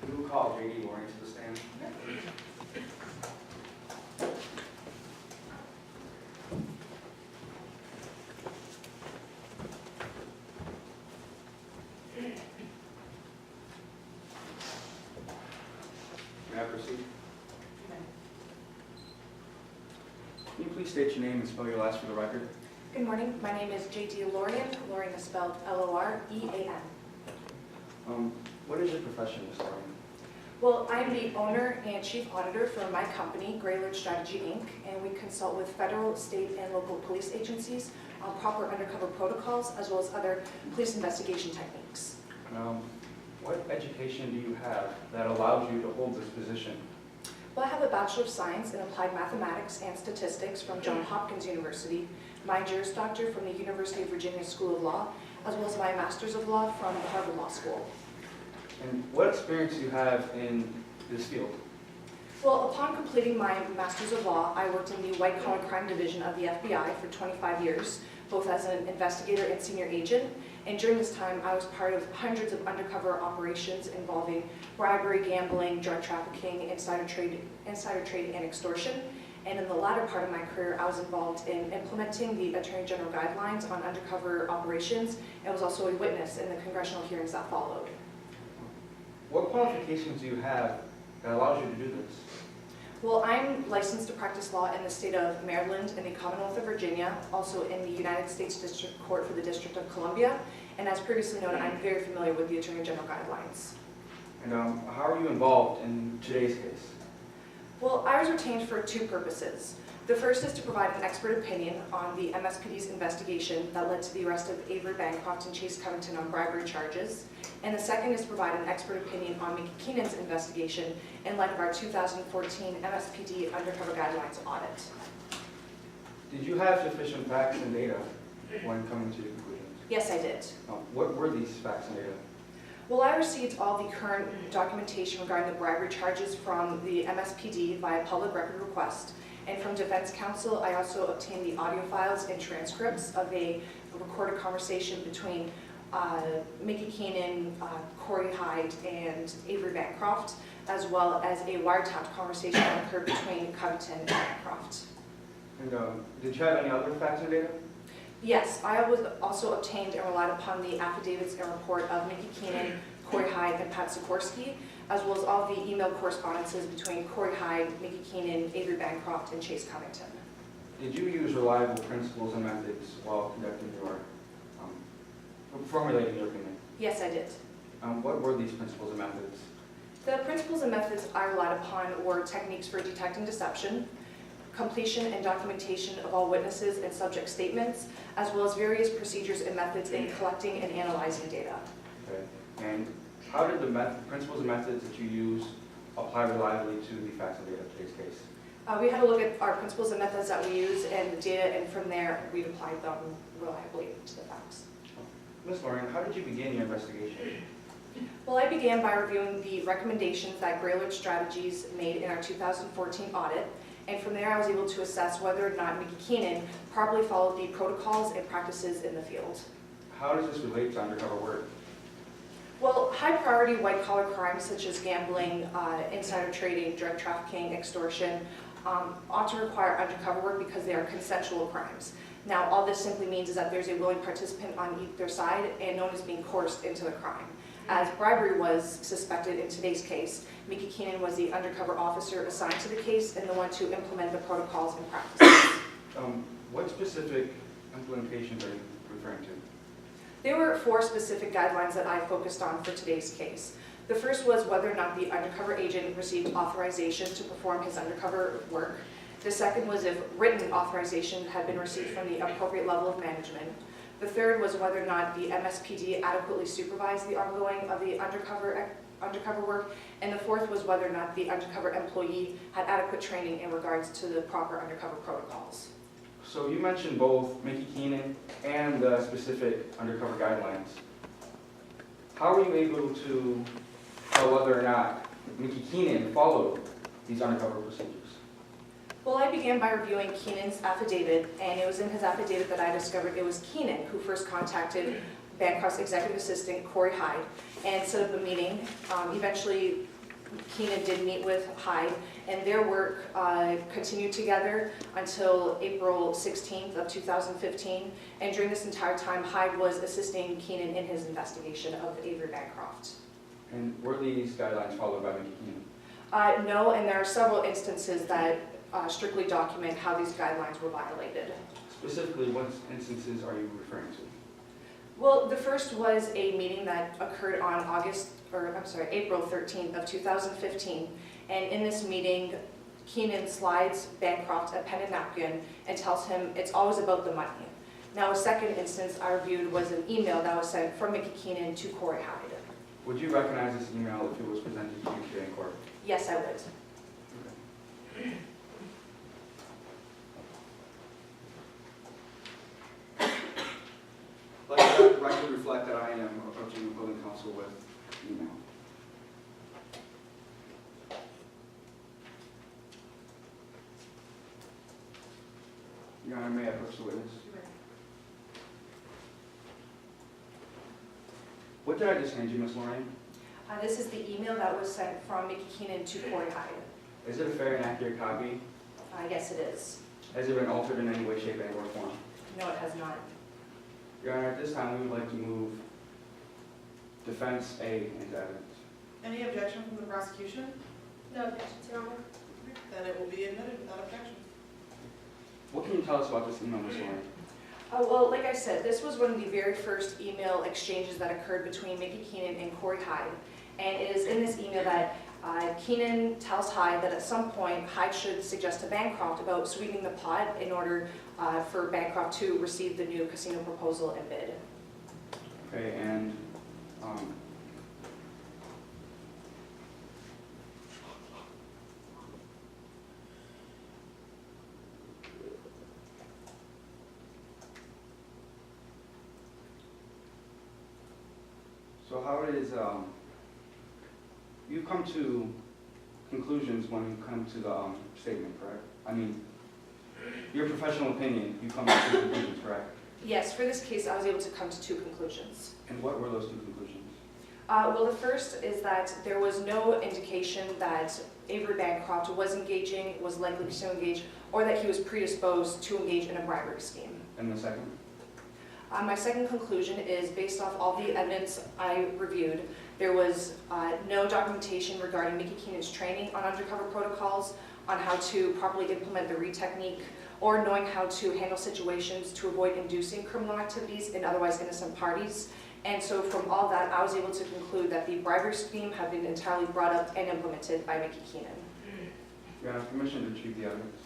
We will call J.D. Loring to the stand. May I proceed? Can you please state your name and spell your last for the record? Good morning. My name is J.D. Lorian. Lorian is spelled L-O-R-E-A-N. What is your profession, Ms. Loring? Well, I'm the owner and chief auditor for my company, Graylord Strategy, Inc., and we consult with federal, state, and local police agencies on proper undercover protocols as well as other police investigation techniques. What education do you have that allows you to hold this position? Well, I have a Bachelor of Science in Applied Mathematics and Statistics from Johns Hopkins University, my Juris Doctor from the University of Virginia School of Law, as well as my Master's of Law from the Harvard Law School. And what experience do you have in this field? Well, upon completing my Master's of Law, I worked in the White Collar Crime Division of the FBI for 25 years, both as an investigator and senior agent. And during this time, I was part of hundreds of undercover operations involving bribery, gambling, drug trafficking, insider trade, and extortion. And in the latter part of my career, I was involved in implementing the Attorney General guidelines on undercover operations and was also a witness in the congressional hearings that followed. What qualifications do you have that allows you to do this? Well, I'm licensed to practice law in the state of Maryland and the Commonwealth of Virginia, also in the United States District Court for the District of Columbia, and as previously noted, I'm very familiar with the Attorney General guidelines. And how are you involved in today's case? Well, I was retained for two purposes. The first is to provide an expert opinion on the MSPD's investigation that led to the arrest of Avery Bancroft and Chase Covington on bribery charges. And the second is to provide an expert opinion on Mickey Keenan's investigation in light of our 2014 MSPD Undercover Guidelines audit. Did you have sufficient facts and data when coming to the conclusions? Yes, I did. What were these facts and data? Well, I received all the current documentation regarding the bribery charges from the MSPD via public record request. And from Defense Counsel, I also obtained the audio files and transcripts of a recorded conversation between Mickey Keenan, Corey Hyde, and Avery Bancroft, as well as a wiretapped conversation that occurred between Covington and Bancroft. And did you have any other facts and data? Yes, I was also obtained and relied upon the affidavits and report of Mickey Keenan, Corey Hyde, and Pat Sikorsky, as well as all the email correspondences between Corey Hyde, Mickey Keenan, Avery Bancroft, and Chase Covington. Did you use reliable principles and methods while conducting your, formulating your opinion? Yes, I did. What were these principles and methods? The principles and methods I relied upon were techniques for detecting deception, completion and documentation of all witnesses and subject statements, as well as various procedures and methods in collecting and analyzing data. Okay. And how did the principles and methods that you use apply reliably to the facts and data of today's case? We had a look at our principles and methods that we use and the data, and from there we applied them reliably to the facts. Ms. Loring, how did you begin your investigation? Well, I began by reviewing the recommendations that Graylord Strategies made in our 2014 audit, and from there I was able to assess whether or not Mickey Keenan properly followed the protocols and practices in the field. How does this relate to undercover work? Well, high-priority white-collar crimes such as gambling, insider trading, drug trafficking, extortion ought to require undercover work because they are consensual crimes. Now, all this simply means is that there's a willing participant on either side and no one is being coerced into the crime. As bribery was suspected in today's case, Mickey Keenan was the undercover officer assigned to the case and the one to implement the protocols and practices. What specific implementations are you referring to? There were 4 specific guidelines that I focused on for today's case. The first was whether or not the undercover agent received authorization to perform his undercover work. The second was if written authorization had been received from the appropriate level of management. The third was whether or not the MSPD adequately supervised the ongoing of the undercover work. And the fourth was whether or not the undercover employee had adequate training in regards to the proper undercover protocols. So you mentioned both Mickey Keenan and the specific undercover guidelines. How were you able to tell whether or not Mickey Keenan followed these undercover procedures? Well, I began by reviewing Keenan's affidavit, and it was in his affidavit that I discovered it was Keenan who first contacted Bancroft's executive assistant, Corey Hyde, and set up a meeting. Eventually, Keenan did meet with Hyde, and their work continued together until April 16th of 2015. And during this entire time, Hyde was assisting Keenan in his investigation of Avery Bancroft. And were these guidelines followed by Mickey Keenan? No, and there are several instances that strictly document how these guidelines were violated. Specifically, what instances are you referring to? Well, the first was a meeting that occurred on April 13th of 2015. And in this meeting, Keenan slides Bancroft a pen and napkin and tells him it's always about the money. Now, a second instance I reviewed was an email that was sent from Mickey Keenan to Corey Hyde. Would you recognize this email if it was presented to you today in court? Yes, I would. Let the record reflect that I am approaching the building council with email. Your Honor, may I approach the witness? What did I just hand you, Ms. Lorraine? This is the email that was sent from Mickey Keenan to Corey Hyde. Is it a fair and accurate copy? Yes, it is. Has it been altered in any way, shape, and or form? No, it has not. Your Honor, at this time, we would like to move defense A into evidence. Any objection from the prosecution? No objections, Your Honor. Then it will be admitted without objection. What can you tell us about this email, Ms. Lorraine? Well, like I said, this was one of the very first email exchanges that occurred between Mickey Keenan and Corey Hyde. And it is in this email that Keenan tells Hyde that at some point Hyde should suggest to Bancroft about sweetening the pot in order for Bancroft to receive the new casino proposal and bid. Okay, and so how is, you come to conclusions when you come to the statement, correct? I mean, your professional opinion, you come to two conclusions, correct? Yes, for this case, I was able to come to two conclusions. And what were those two conclusions? Well, the first is that there was no indication that Avery Bancroft was engaging, was likely to engage, or that he was predisposed to engage in a bribery scheme. And the second? My second conclusion is based off all the evidence I reviewed, there was no documentation regarding Mickey Keenan's training on undercover protocols, on how to properly implement the READ technique, or knowing how to handle situations to avoid inducing criminal activities in otherwise innocent parties. And so from all that, I was able to conclude that the bribery scheme had been entirely brought up and implemented by Mickey Keenan. You have permission to retrieve the evidence.